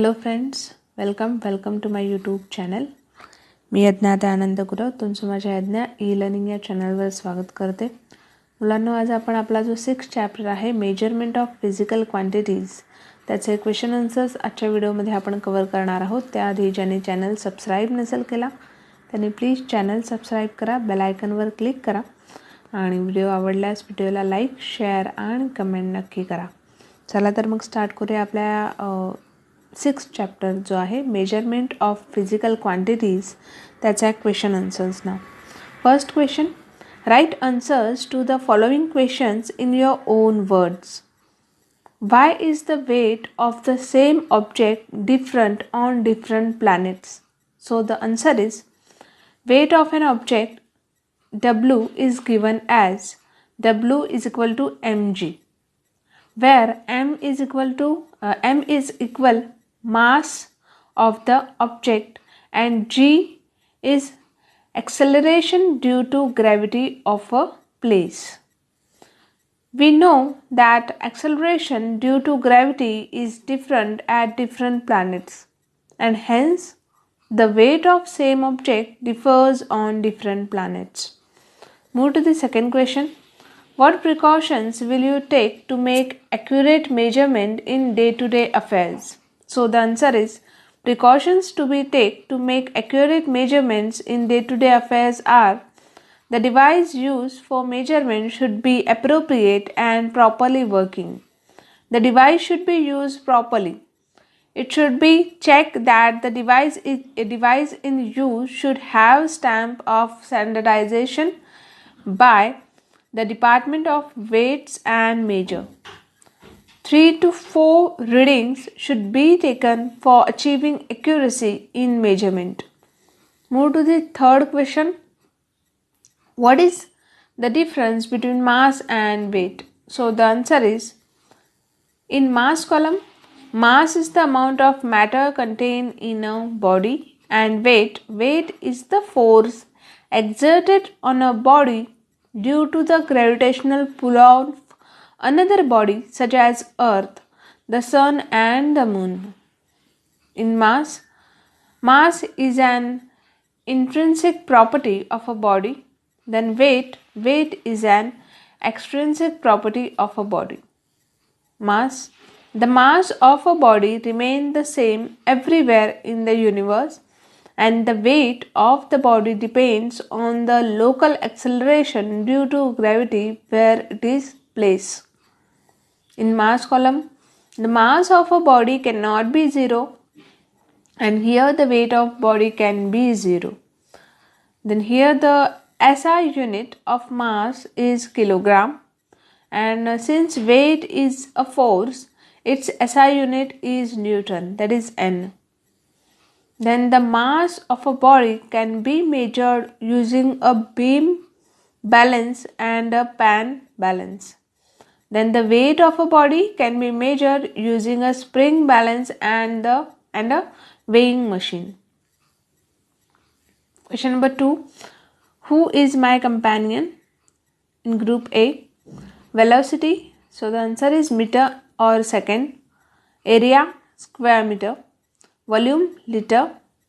Hello friends, welcome to my YouTube channel. मी यज्ञा आनंद गुरव तुमचं माझ्या यज्ञा ई लर्निंग या चॅनलवर स्वागत करते. मुलांनो, आज आपण आपला जो 6th चॅप्टर आहे मेजरमेंट ऑफ फिजिकल क्वांटिटीज त्याचे क्वेश्चन आन्सर्स आजच्या व्हिडिओमध्ये आपण कव्हर करणार आहोत. त्याआधी ज्याने चॅनल सबस्क्राईब नसेल केला त्यांनी प्लीज चॅनल सबस्क्राईब करा, बेल आयकॉनवर क्लिक करा आणि व्हिडिओ आवडल्यास व्हिडिओला लाईक, शेअर आणि कमेंट नक्की करा. चला तर मग स्टार्ट करूया आपल्या 6th चॅप्टर जो आहे मेजरमेंट ऑफ फिजिकल क्वांटिटीज त्याचा क्वेश्चन आन्सर्स. नाव first question, right answers to the following questions in your own words. Why is the weight of the same object different on different planets? So the answer is weight of an object W is given as W is equal to mg, where m is equal mass of the object and g is acceleration due to gravity of a place. We know that acceleration due to gravity is different at different planets, and hence the weight of same object differs on different planets. Move to the second question. What precautions will you take to make accurate measurement in day-to-day affairs? So the answer is precautions to be taken to make accurate measurements in day-to-day affairs are: the device used for measurement should be appropriate and properly working. The device should be used properly. It should be checked that the device in use should have stamp of standardization by the Department of Weights and Measure. 3 to 4 readings should be taken for achieving accuracy in measurement. Move to the third question. What is the difference between mass and weight? So the answer is, in mass column, mass is the amount of matter contained in a body, and weight is the force exerted on a body due to the gravitational pull of another body such as Earth, the Sun and the Moon. In mass is an intrinsic property of a body. Then weight is an extrinsic property of a body. The mass of a body remains the same everywhere in the universe, and the weight of the body depends on the local acceleration due to gravity where it is placed. In mass column, the mass of a body cannot be 0, and here the weight of body can be 0. Then here the SI unit of mass is kilogram, and since weight is a force, its SI unit is Newton, that is N. Then the mass of a body can be measured using a beam balance and a pan balance. Then the weight of a body can be measured using a spring balance and a weighing machine. Question number 2. Who is my companion? In group A, velocity, so the answer is meter or second, area square meter, volume liter,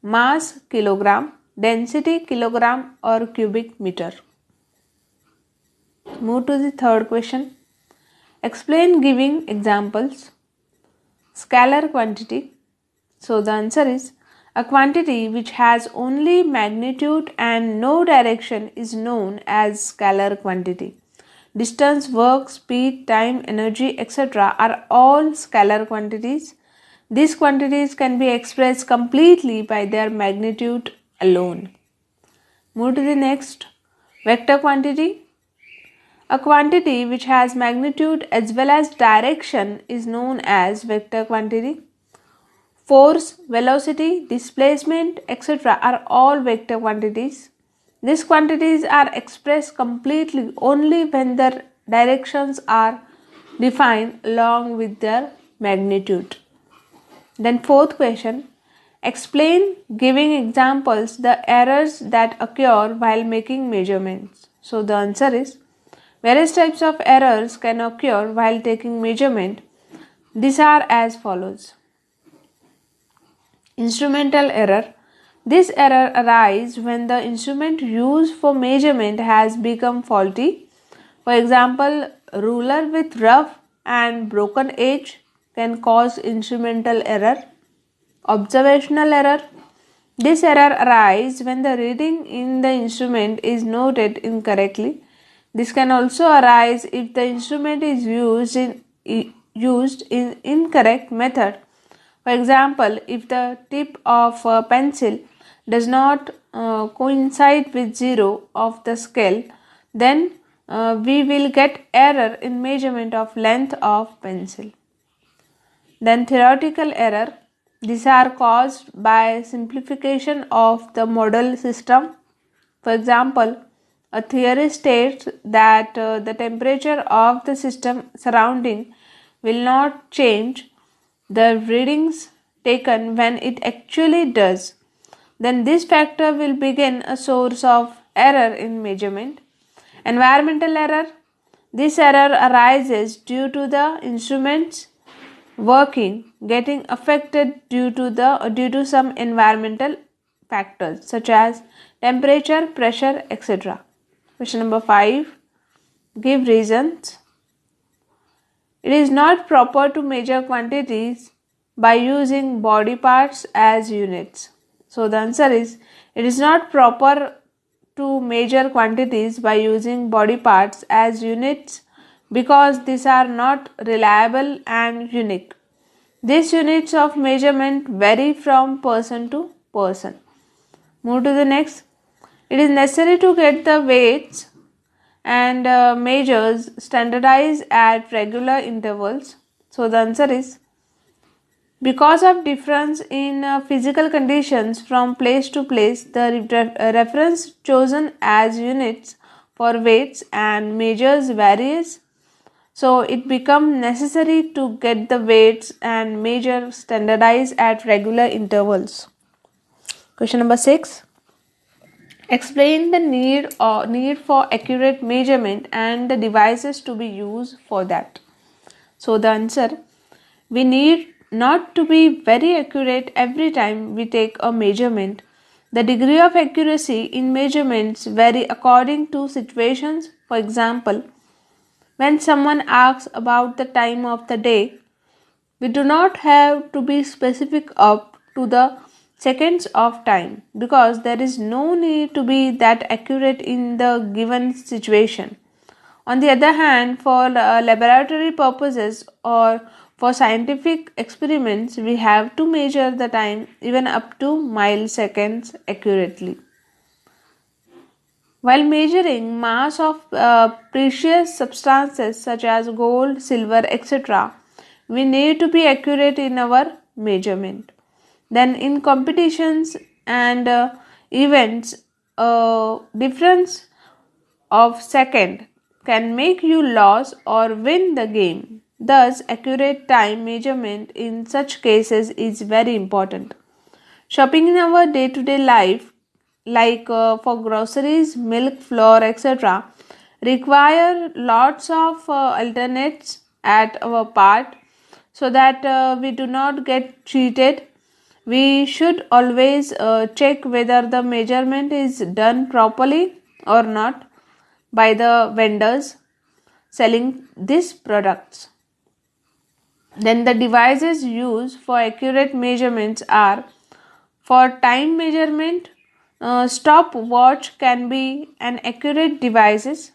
mass kilogram, density kilogram or cubic meter. Move to the third question. Explain giving examples. Scalar quantity, so the answer is a quantity which has only magnitude and no direction is known as scalar quantity. Distance, work, speed, time, energy, etc. are all scalar quantities. These quantities can be expressed completely by their magnitude alone. Move to the next. Vector quantity. A quantity which has magnitude as well as direction is known as vector quantity. Force, velocity, displacement, etc. are all vector quantities. These quantities are expressed completely only when their directions are defined along with their magnitude. Then fourth question. Explain, giving examples, the errors that occur while making measurements. So the answer is, various types of errors can occur while taking measurement. These are as follows. Instrumental error. This error arises when the instrument used for measurement has become faulty. For example, ruler with rough and broken edge can cause instrumental error. Observational error. This error arises when the reading in the instrument is noted incorrectly. This can also arise if the instrument is used in incorrect method. For example, if the tip of a pencil does not coincide with 0 of the scale, then we will get error in measurement of length of pencil. Then theoretical error. These are caused by simplification of the model system. For example, a theory states that the temperature of the system surrounding will not change the readings taken when it actually does. Then this factor will begin a source of error in measurement. Environmental error. This error arises due to the instruments working getting affected due to some environmental factors such as temperature, pressure, etc. Question number 5. Give reasons. It is not proper to measure quantities by using body parts as units. So the answer is, it is not proper to measure quantities by using body parts as units because these are not reliable and unique. These units of measurement vary from person to person. Move to the next. It is necessary to get the weights and measures standardized at regular intervals. So the answer is, because of difference in physical conditions from place to place, the reference chosen as units for weights and measures varies. So it becomes necessary to get the weights and measure standardized at regular intervals. Question number 6. Explain the need for accurate measurement and the devices to be used for that. So the answer, we need not to be very accurate every time we take a measurement. The degree of accuracy in measurements vary according to situations. For example, when someone asks about the time of the day, we do not have to be specific up to the seconds of time because there is no need to be that accurate in the given situation. On the other hand, for laboratory purposes or for scientific experiments, we have to measure the time even up to milliseconds accurately. While measuring mass of precious substances such as gold, silver, etc., we need to be accurate in our measurement. Then in competitions and events, a difference of second can make you lose or win the game. Thus, accurate time measurement in such cases is very important. Shopping in our day-to-day life, like for groceries, milk, flour, etc., require lots of alternates at our part so that we do not get cheated. We should always check whether the measurement is done properly or not by the vendors selling these products. Then the devices used for accurate measurements are: for time measurement, stopwatch can be an accurate device.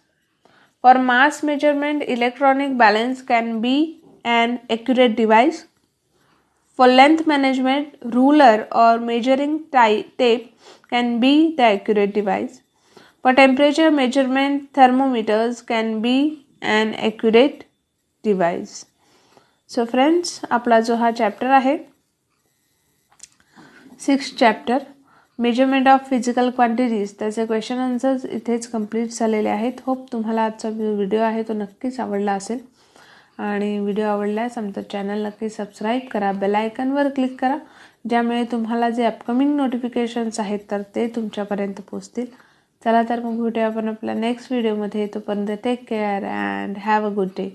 For mass measurement, electronic balance can be an accurate device. For length management, ruler or measuring tape can be the accurate device. For temperature measurement, thermometers can be an accurate device. So friends, आपला जो हा chapter आहे 6th chapter measurement of physical quantities, त्याचे question answers इथेच complete झालेले आहेत. Hope तुम्हाला आजचा व्हिडिओ आहे तो नक्कीच आवडला असेल आणि व्हिडिओ आवडल्यास आमचं चॅनल नक्की सबस्क्राईब करा, बेल आयकॉनवर क्लिक करा, ज्यामुळे तुम्हाला जे अपकमिंग नोटिफिकेशन्स आहेत तर ते तुमच्यापर्यंत पोहोचतील. चला तर मग भेटूया आपण आपल्या नेक्स्ट व्हिडिओमध्ये. तोपर्यंत take care and have a good day.